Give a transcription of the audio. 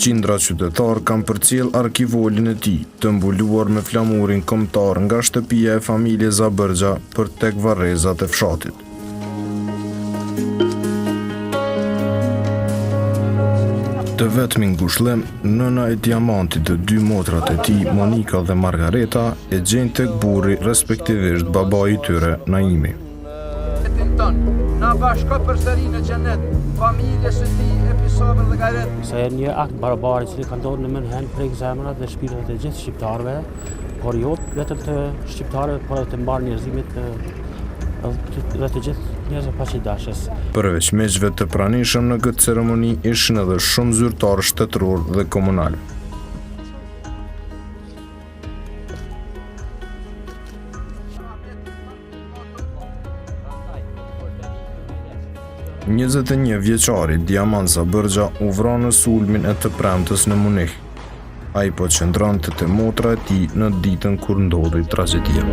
Qindra qytetar kanë përcjell arkivolin e tij, të mbuluar me flamurin kombëtar nga shtëpia e familjes Zabërgja për tek varrezat e fshatit. Të vetmin ngushëllim, nëna e Diamantit të dy motrat e tij, Monika dhe Margareta, e gjen tek burri, respektivisht babai i tyre, Naimi. Na bashkot përsëri në xhenet, familjes së tij, episodën dhe garet. Se një akt barbari që ka ndodhur në menhen prek zemrat dhe shpirtat e gjithë shqiptarëve, por jo vetëm të shqiptarëve, por edhe të mbar njerëzimit dhe të gjithë njerëzve paqëdashës. Përveç miqve të pranishëm në këtë ceremoni ishin edhe shumë zyrtarë shtetëror dhe komunal. Njëzet vjeçari Diamant Zabërgja u vra në sulmin e të premtës në Munih. Ai po qëndronte te motra e tij në ditën kur ndodhi tragjedia.